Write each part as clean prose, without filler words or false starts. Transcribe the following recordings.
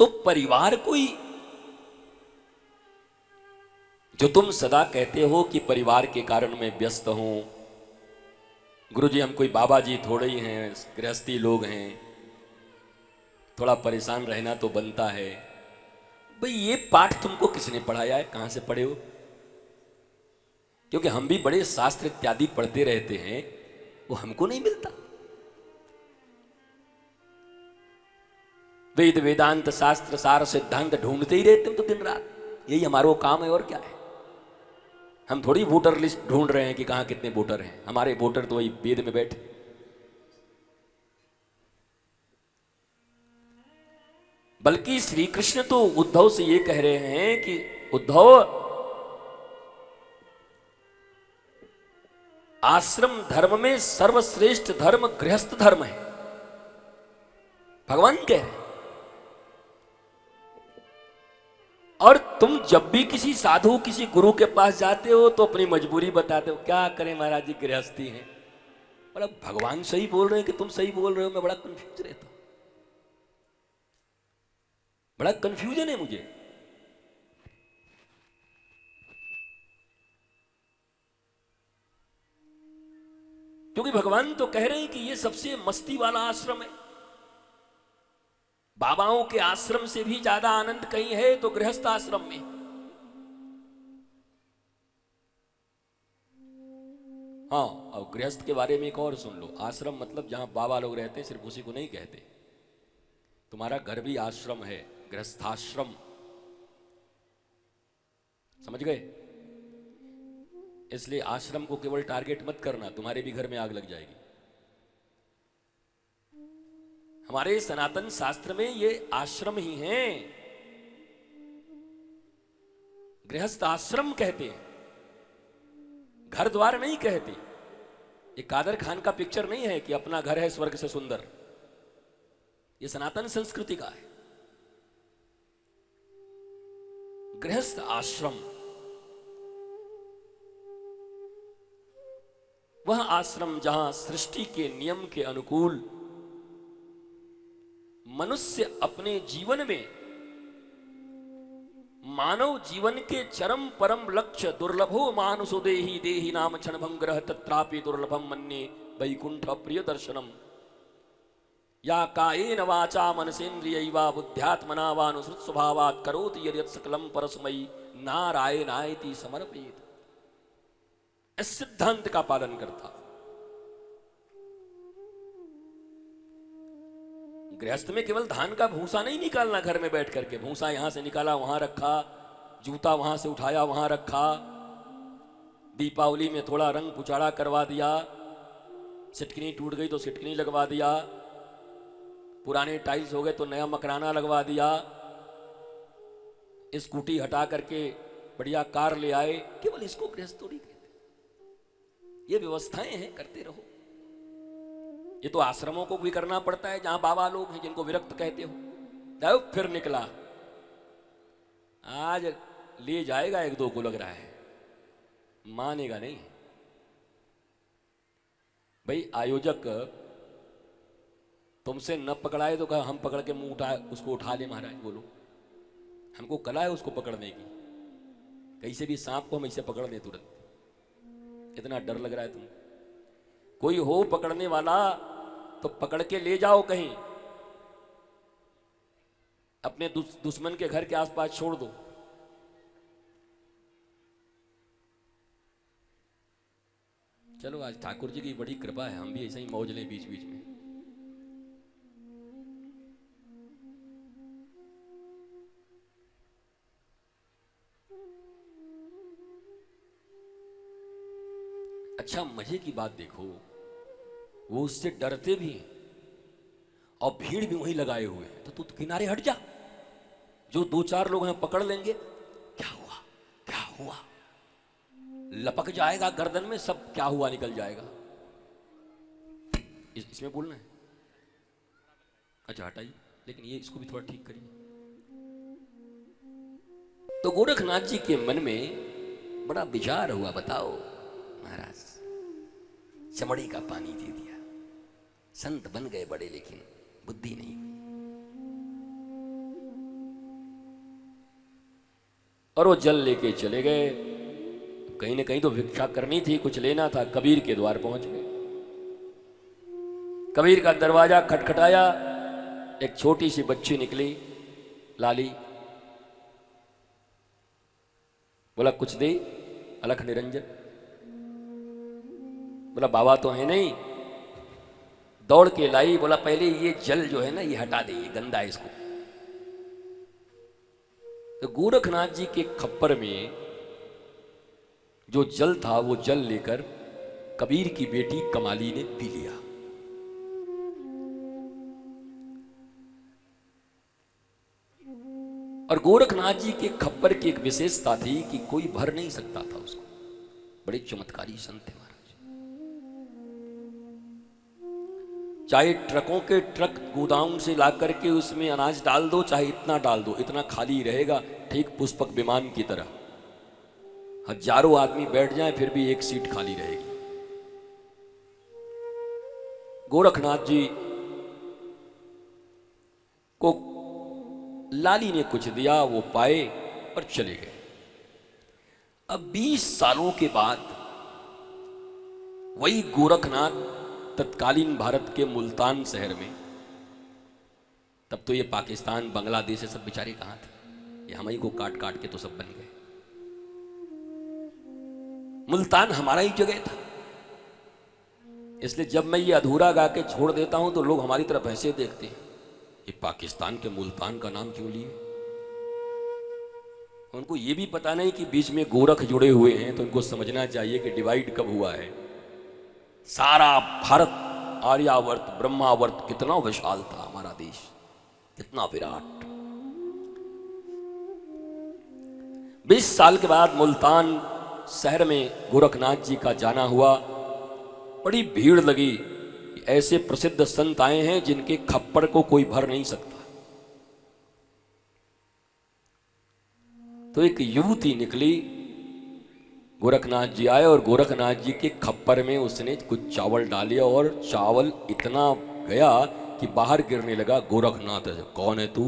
तो परिवार कोई, जो तुम सदा कहते हो कि परिवार के कारण मैं व्यस्त हूं, गुरुजी हम कोई बाबा जी थोड़े ही हैं, गृहस्थी लोग हैं, थोड़ा परेशान रहना तो बनता है। भाई ये पाठ तुमको किसने पढ़ाया है, कहां से पढ़े हो? क्योंकि हम भी बड़े शास्त्र इत्यादि पढ़ते रहते हैं, वो हमको नहीं मिलता। वेद वेदांत शास्त्र सार सिद्धांत ढूंढते ही रहते हैं तो दिन रात, यही हमारा काम है और क्या है। हम थोड़ी वोटर लिस्ट ढूंढ रहे हैं कि कहां कितने वोटर हैं, हमारे वोटर तो वही वेद में बैठे। बल्कि श्री कृष्ण तो उद्धव से ये कह रहे हैं कि उद्धव, आश्रम धर्म में सर्वश्रेष्ठ धर्म गृहस्थ धर्म है, भगवान कह रहे हैं। और तुम जब भी किसी साधु किसी गुरु के पास जाते हो तो अपनी मजबूरी बताते हो, क्या करें महाराज जी गृहस्थी है। मतलब भगवान सही बोल रहे हैं कि तुम सही बोल रहे हो, मैं बड़ा कंफ्यूज रहता हूं, बड़ा कंफ्यूजन है मुझे। क्योंकि भगवान तो कह रहे हैं कि ये सबसे मस्ती वाला आश्रम है, बाबाओं के आश्रम से भी ज्यादा आनंद कहीं है तो गृहस्थ आश्रम में। हाँ, और गृहस्थ के बारे में एक और सुन लो, आश्रम मतलब जहां बाबा लोग रहते हैं, सिर्फ उसी को नहीं कहते। तुम्हारा घर भी आश्रम है, गृहस्थाश्रम, समझ गए? इसलिए आश्रम को केवल टारगेट मत करना, तुम्हारे भी घर में आग लग जाएगी। हमारे सनातन शास्त्र में ये आश्रम ही हैं, गृहस्थ आश्रम कहते हैं, घर द्वार नहीं कहते। ये कादर खान का पिक्चर नहीं है कि अपना घर है स्वर्ग से सुंदर, ये सनातन संस्कृति का है। गृहस्थ आश्रम वह आश्रम जहां सृष्टि के नियम के अनुकूल मनुष्य अपने जीवन में मानव जीवन के चरम परम लक्ष्य दुर्लभो मानुषो देहि देहि नाम क्षणभं ग्रह तत्रापि दुर्लभम मन्ये वैकुंठ प्रिय दर्शनम या कायेन वाचा मनसेन्द्रियैवा बुद्ध्यात्मना वानुसृत स्वभावात् करोति यद् सकलम परस्मै नारायणायति समर्पयेत्। इस सिद्धांत का पालन करता। गृहस्थ में केवल धान का भूसा नहीं निकालना घर में बैठ करके, भूसा यहां से निकाला वहां रखा, जूता वहां से उठाया वहां रखा, दीपावली में थोड़ा रंग पुचाड़ा करवा दिया, सिटकिनी टूट गई तो सिटकिनी लगवा दिया, पुराने टाइल्स हो गए तो नया मकराना लगवा दिया, स्कूटी हटा करके बढ़िया कार ले आए, केवल इसको गृहस्थ थोड़ी कहते। ये व्यवस्थाएं हैं, करते रहो। ये तो आश्रमों को भी करना पड़ता है जहां बाबा लोग हैं जिनको विरक्त कहते हो। तब फिर निकला, आज ले जाएगा एक दो को लग रहा है, मानेगा नहीं। भाई आयोजक तुमसे न पकड़ाए तो कहा हम पकड़ के मुंह उठा उसको उठा ले महाराज, बोलो हमको कला है उसको पकड़ने की, कैसे भी सांप को हम ऐसे पकड़ ले तुरंत, इतना डर लग रहा है तुमको। कोई हो पकड़ने वाला तो पकड़ के ले जाओ कहीं, अपने दुश्मन के घर के आसपास छोड़ दो। चलो आज ठाकुर जी की बड़ी कृपा है, हम भी ऐसे ही मौज लें बीच बीच में। अच्छा मजे की बात देखो, वो उससे डरते भी हैं और भीड़ भी वहीं लगाए हुए हैं, तो तू किनारे हट जा, जो दो चार लोग हैं पकड़ लेंगे, क्या हुआ क्या हुआ, लपक जाएगा गर्दन में, सब क्या हुआ निकल जाएगा। इसमें बोलना है, अच्छा हटाइए, लेकिन ये इसको भी थोड़ा ठीक करिए। तो गोरखनाथ जी के मन में बड़ा विचार हुआ, बताओ महाराज चमड़ी का पानी दे दिया, संत बन गए बड़े लेकिन बुद्धि नहीं हुई। और वो जल लेके चले गए। कहीं ना कहीं तो भिक्षा करनी थी, कुछ लेना था। कबीर के द्वार पहुंच गए। कबीर का दरवाजा खटखटाया। एक छोटी सी बच्ची निकली, लाली। बोला कुछ दे। अलख निरंजन। बोला बाबा तो है नहीं। दौड़ के लाई। बोला पहले ये जल जो है ना ये हटा दे, ये गंदा है इसको। तो गोरखनाथ जी के खप्पर में जो जल था वो जल लेकर कबीर की बेटी कमाली ने पी लिया। और गोरखनाथ जी के खप्पर की एक विशेषता थी कि कोई भर नहीं सकता था उसको। बड़े चमत्कारी संत थे महाराज। चाहे ट्रकों के ट्रक गोदाम से ला करके उसमें अनाज डाल दो, चाहे इतना डाल दो, इतना खाली रहेगा, ठीक पुष्पक विमान की तरह। हजारों आदमी बैठ जाएं फिर भी एक सीट खाली रहेगी। गोरखनाथ जी को लाली ने कुछ दिया, वो पाए और चले गए। अब 20 सालों के बाद वही गोरखनाथ तत्कालीन भारत के मुल्तान शहर में, तब तो ये पाकिस्तान बांग्लादेश से सब बेचारे कहां थे, ये हम ही को काट काट के तो सब बन गए। मुल्तान हमारा ही जगह था। इसलिए जब मैं ये अधूरा गा के छोड़ देता हूं तो लोग हमारी तरफ ऐसे देखते हैं, ये पाकिस्तान के मुल्तान का नाम क्यों लिए। उनको ये भी पता नहीं कि बीच में गोरख जुड़े हुए हैं, तो उनको समझना चाहिए कि डिवाइड कब हुआ है। सारा भारत आर्यावर्त ब्रह्मावर्त कितना विशाल था, हमारा देश कितना विराट। 20 साल के बाद मुल्तान शहर में गोरखनाथ जी का जाना हुआ। बड़ी भीड़ लगी। ऐसे प्रसिद्ध संत आए हैं जिनके खप्पर को कोई भर नहीं सकता। तो एक युवती निकली, गोरखनाथ जी आए और गोरखनाथ जी के खप्पर में उसने कुछ चावल डाले और चावल इतना गया कि बाहर गिरने लगा। गोरखनाथ कौन है तू?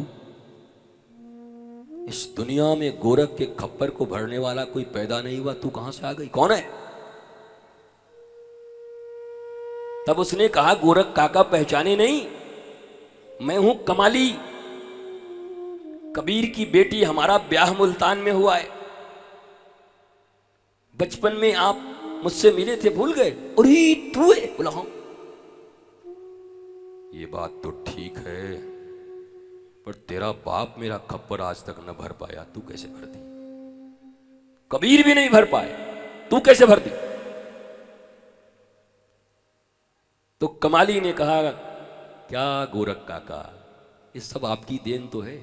इस दुनिया में गोरख के खप्पर को भरने वाला कोई पैदा नहीं हुआ, तू कहां से आ गई, कौन है? तब उसने कहा गोरख काका पहचाने नहीं, मैं हूं कमाली, कबीर की बेटी, हमारा ब्याह मुल्तान में हुआ है। बचपन में आप मुझसे मिले थे, भूल गए? अरे तू है? बोला हाँ। ये बात तो ठीक है, पर तेरा बाप मेरा खप्पर आज तक न भर पाया, तू कैसे भर दी? कबीर भी नहीं भर पाए, तू कैसे भर दी? तो कमाली ने कहा क्या गोरख काका, ये सब आपकी देन तो है।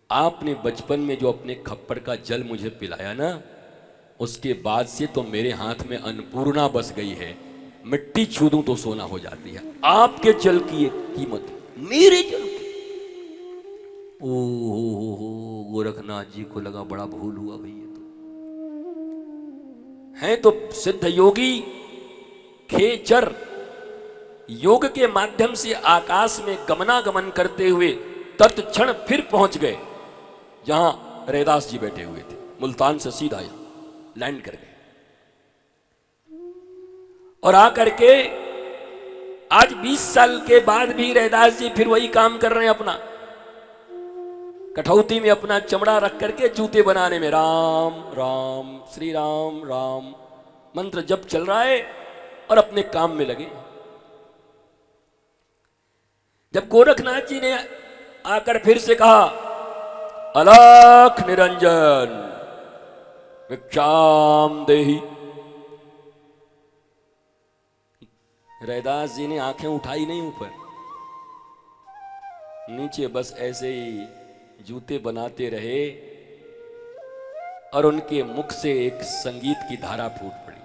आपने बचपन में जो अपने खप्पर का जल मुझे पिलाया ना, उसके बाद से तो मेरे हाथ में अन्नपूर्णा बस गई है। मिट्टी छू दूं तो सोना हो जाती है। आपके जल की एक कीमत, मेरे जल की। ओ गोरखनाथ जी को लगा बड़ा भूल हुआ भाई, ये तो है तो सिद्ध योगी खेचर, योग के माध्यम से आकाश में गमनागमन करते हुए तत्क्षण फिर पहुंच गए जहां रैदास जी बैठे हुए थे। मुल्तान से सीधा यहां लैंड कर गए और आकर के आज 20 साल के बाद भी रैदास जी फिर वही काम कर रहे हैं अपना। कठौती में अपना चमड़ा रख करके जूते बनाने में राम राम श्री राम राम मंत्र जप चल रहा है और अपने काम में लगे। जब गोरखनाथ जी ने आकर फिर से कहा अलख निरंजन भिक्षाम देहि, रैदास जी ने आंखें उठाई नहीं ऊपर, नीचे बस ऐसे ही जूते बनाते रहे और उनके मुख से एक संगीत की धारा फूट पड़ी।